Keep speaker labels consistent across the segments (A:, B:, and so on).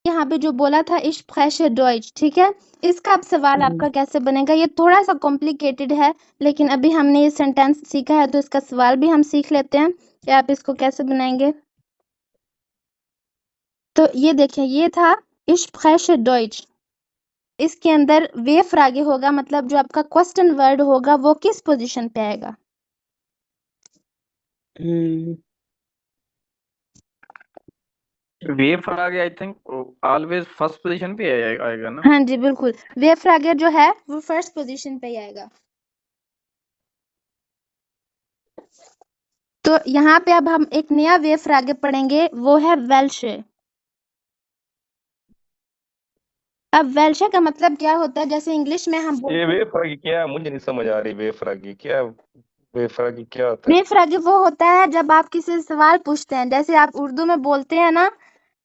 A: यहाँ पे जो बोला था इश फ्रेश डॉइच, ठीक है, इसका अब सवाल आपका कैसे बनेगा, ये थोड़ा सा कॉम्प्लिकेटेड है, लेकिन अभी हमने ये सेंटेंस सीखा है तो इसका सवाल भी हम सीख लेते हैं कि आप इसको कैसे बनाएंगे। तो ये देखिए, ये था इश फ्रेश डॉइच, इसके अंदर वे फ्रागे होगा, मतलब जो आपका क्वेश्चन वर्ड होगा वो किस पोजीशन पे आएगा।
B: वे फ्रागे I think always first position पे आएगा ना।
A: हाँ जी बिल्कुल, वे फ्रागे जो है वो फर्स्ट पोजीशन पे ही आएगा। तो यहाँ पे अब हम एक नया वे फ्रागे पढ़ेंगे, वो है वेल्शे। अब वेल्शे का मतलब क्या होता है, जैसे इंग्लिश में हम
B: ये
A: बोलते हैं,
B: वे फ्रागी क्या, मुझे नहीं समझ आ रही वे फ्रागी क्या, वे फ्रागी क्या होता है।
A: वे फ्रागे वो होता है जब आप किसी से सवाल पूछते हैं, जैसे आप उर्दू में बोलते हैं ना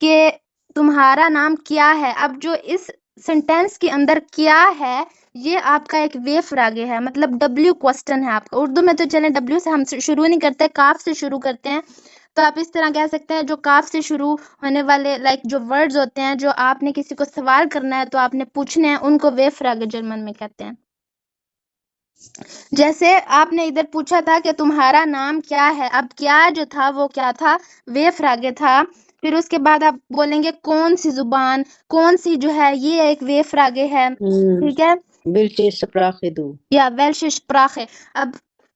A: कि तुम्हारा नाम क्या है, अब जो इस सेंटेंस के अंदर क्या है ये आपका एक वे फ्रागे है, मतलब डब्ल्यू क्वेश्चन है आपका। उर्दू में तो चलें डब्ल्यू से हम शुरू नहीं करते, काफ से शुरू करते हैं, तो आप इस तरह कह सकते हैं जो काफ से शुरू होने वाले लाइक जो वर्ड्स होते हैं, जो आपने किसी को सवाल करना है तो आपने पूछने हैं, उनको वे फ्रागे जर्मन में कहते हैं। जैसे आपने इधर पूछा था कि तुम्हारा नाम क्या है, अब क्या जो था वो क्या था, वे फ्रागे था। फिर उसके बाद आप बोलेंगे कौन सी जुबान, कौन सी जो है ये एक वे फ्रागे है, ठीक है,
C: Welche Sprache du?
A: या वेल्श स्प्राखे। अब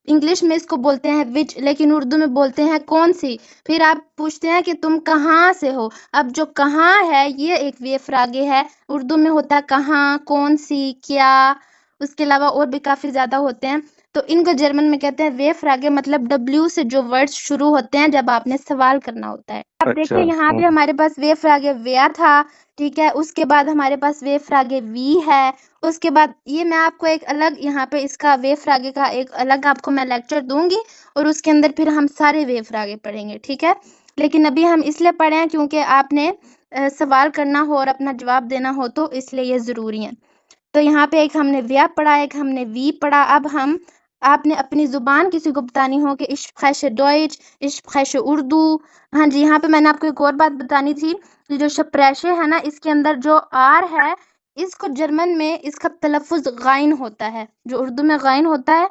A: इंग्लिश में इसको बोलते हैं विच, लेकिन उर्दू में बोलते हैं कौन सी। फिर आप पूछते हैं कि तुम कहाँ से हो, अब जो कहाँ है ये एक वे फ्रागे है, उर्दू में होता है कहाँ, कौन सी, क्या, उसके अलावा और भी काफी ज्यादा होते हैं। तो इनको जर्मन में कहते हैं वे फ्रागे, मतलब डब्ल्यू से जो वर्ड्स शुरू होते हैं जब आपने सवाल करना होता है। अब
B: अच्छा।
A: देखिए यहाँ पे हमारे पास वे फ्रागे वेया था, ठीक है, उसके बाद हमारे पास वे फ्रागे वी है, उसके बाद ये मैं आपको एक अलग यहाँ पे इसका वे फ्रागे का एक अलग आपको मैं लेक्चर दूंगी, और उसके अंदर फिर हम सारे वे फ्रागे पढ़ेंगे, ठीक है। लेकिन अभी हम इसलिए पढ़े हैं क्योंकि आपने सवाल करना हो और अपना जवाब देना हो, तो इसलिए ये जरूरी है। तो यहाँ पे एक हमने व्या पढ़ा, एक हमने वी पढ़ा। अब हम आपने अपनी जुबान किसी को बतानी हो कि इश ख्वाहिश डॉइच, इश ख्वाहिश उर्दू। हाँ जी, यहाँ पे मैंने आपको एक और बात बतानी थी, कि जो शप्रेशे है ना, इसके अंदर जो आर है, इसको जर्मन में इसका तलफ़ुज़ गाइन होता है, जो उर्दू में गाइन होता है,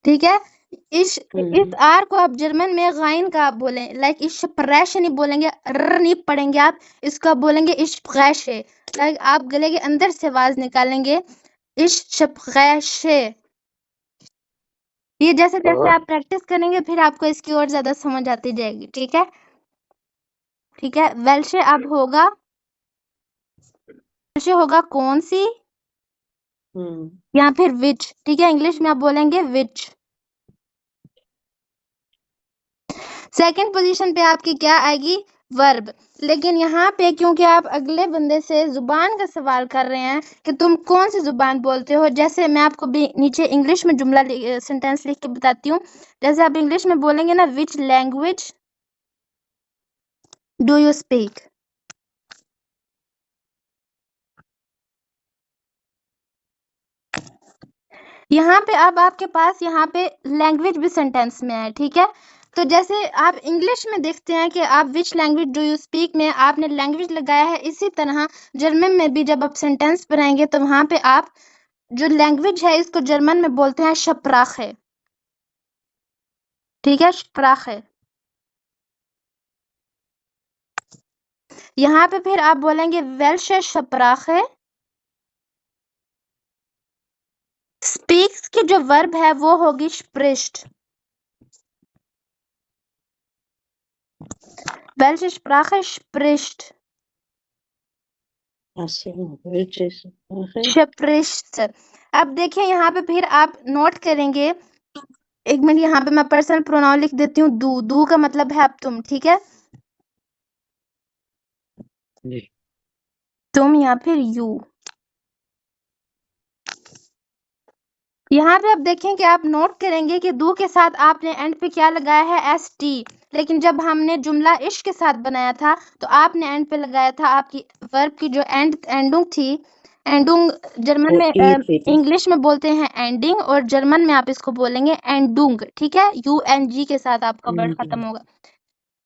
A: ठीक है। इस आर को आप जर्मन में गाइन का आप बोलें, लाइक इस शप्रेशे नहीं बोलेंगे, र नहीं पढ़ेंगे आप, इसको आप बोलेंगे इश फ्रेशे, लाइक आप गले के अंदर से आवाज निकालेंगे इश शप्रेशे। ये जैसे जैसे आप प्रैक्टिस करेंगे फिर आपको इसकी और ज्यादा समझ आती जाएगी, ठीक है। ठीक है, वेल्शे अब होगा, वेल्शे होगा कौन सी, या फिर विच, ठीक है, इंग्लिश में आप बोलेंगे विच। सेकंड पोजीशन पे आपकी क्या आएगी, वर्ब। लेकिन यहाँ पे क्योंकि आप अगले बंदे से जुबान का सवाल कर रहे हैं कि तुम कौन सी जुबान बोलते हो, जैसे मैं आपको भी नीचे इंग्लिश में जुमला सेंटेंस लिख के बताती हूँ। जैसे आप इंग्लिश में बोलेंगे ना, which language do you speak, यहाँ पे अब आपके पास यहाँ पे लैंग्वेज भी सेंटेंस में है, ठीक है। तो जैसे आप इंग्लिश में देखते हैं कि आप which language do you speak में आपने लैंग्वेज लगाया है, इसी तरह जर्मन में भी जब आप सेंटेंस बनाएंगे तो वहां पे आप जो लैंग्वेज है इसको जर्मन में बोलते हैं शप्राखे, ठीक है, शप्राखे। यहाँ पे फिर आप बोलेंगे वेल्श शप्राखे। स्पीक्स की जो वर्ब है वो होगी स्प्रिस्ट, वेल्श शप्राखे स्प्रिस्ट,
C: Welche Sprache?
A: स्प्रिस्ट। अब देखिए यहाँ पे फिर आप नोट करेंगे, एक मिनट, यहाँ पे मैं पर्सनल प्रोनाउन लिख देती हूँ, दू, दू का मतलब है अब तुम, ठीक है, तुम या फिर यू। यहाँ पे आप देखें कि आप नोट करेंगे कि दू के साथ आपने एंड पे क्या लगाया है, एस टी, लेकिन जब हमने जुमला इश के साथ बनाया था तो आपने एंड पे लगाया था आपकी वर्ब की जो एंडुंग थी, एंडुंग जर्मन में इंग्लिश में बोलते हैं एंडिंग, और जर्मन में आप इसको बोलेंगे एंडुंग, ठीक है, यू एन जी के साथ आपका वर्ड खत्म होगा।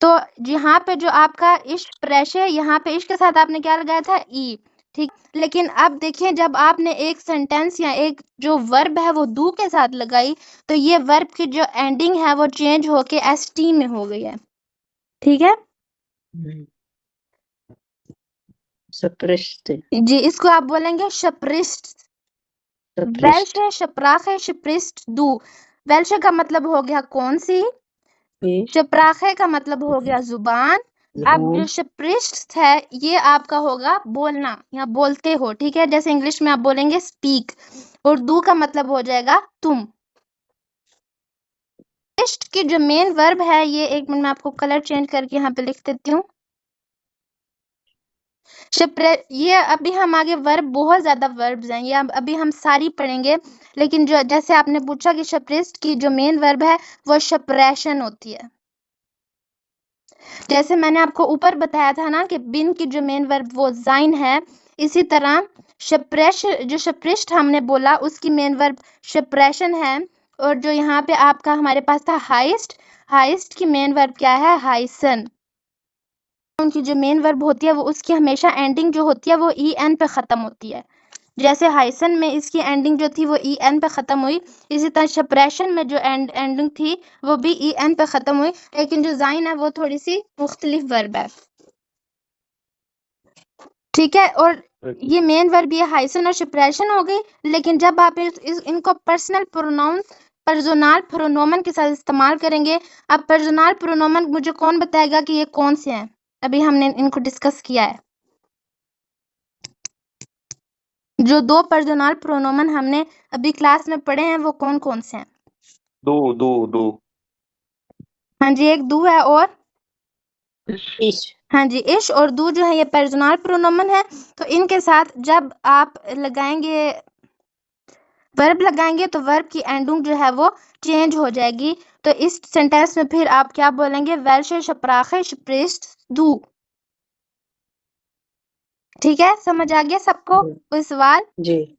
A: तो यहाँ पे जो आपका इश्क प्रेश है, यहाँ पे इश्क के साथ आपने क्या लगाया था? ई। ठीक, लेकिन अब देखिए जब आपने एक सेंटेंस या एक जो वर्ब है वो डू के साथ लगाई, तो ये वर्ब की जो एंडिंग है वो चेंज होके एसटी में हो गई है। ठीक है
C: सप्रेस्ट
A: जी, इसको आप बोलेंगे शप्रिस्ट। वेल्श है, शप्राखे, शप्रिस्ट, दू। वेल्श का मतलब हो गया कौन सी, शप्राखे का मतलब हो गया जुबान। अब जो शप्रिस्ट है ये आपका होगा बोलना या बोलते हो। ठीक है, जैसे इंग्लिश में आप बोलेंगे स्पीक, और दू का मतलब हो जाएगा तुम। इस्ट की जो मेन वर्ब है, ये एक मिनट में आपको कलर चेंज करके यहाँ पे लिख देती हूँ। ये अभी हम आगे वर्ब, बहुत ज्यादा वर्ब्स हैं, ये अभी हम सारी पढ़ेंगे, लेकिन जो जैसे आपने पूछा कि शप्रिस्ट की जो मेन वर्ब है वो शप्रेशन होती है। जैसे मैंने आपको ऊपर बताया था ना कि बिन की जो मेन वर्ब वो जाइन है, इसी तरह जो शप्रिस्ट हमने बोला उसकी मेन वर्ब शप्रेशन है। और जो यहाँ पे आपका हमारे पास था हाइस्ट, हाइस्ट की मेन वर्ब क्या है? हाइसन। उनकी जो मेन वर्ब होती है वो उसकी हमेशा एंडिंग जो होती है वो ई एन पे ख़त्म होती है। जैसे हाइसन में इसकी एंडिंग जो थी वो ई एन पे ख़त्म हुई, इसी तरह शप्रेशन में जो एंडिंग थी वो भी ई एन पे ख़त्म हुई, लेकिन जो जाइन है वो थोड़ी सी मुख्तलिफ वर्ब है। ठीक है, और ये मेन वर्ब ये हाइसन और शप्रेशन हो गई, लेकिन जब आप इनको पर्सनल प्रोनाउन पर्सोनल प्रोनोमन के साथ इस्तेमाल करेंगे। अब पर्सोनल प्रोनोमन मुझे कौन बताएगा कि ये कौन से हैं? अभी हमने इनको डिस्कस किया है। जो दो पर्सोनल प्रोनोमन हमने अभी क्लास में पढ़े हैं वो कौन कौन से हैं?
B: दो दो दो
A: हाँ जी, एक दू है और
C: इश
A: हाँ जी इश और दू जो है ये पर्सोनल प्रोनोमन है। तो इनके साथ जब आप लगाएंगे वर्ब लगाएंगे तो वर्ब की एंडिंग जो है वो चेंज हो जाएगी। तो इस सेंटेंस में फिर आप क्या बोलेंगे? वेल्शे शप्राखे शप्रिस्ट दू। ठीक है, समझ आ गया सबको कोई सवाल?
C: जी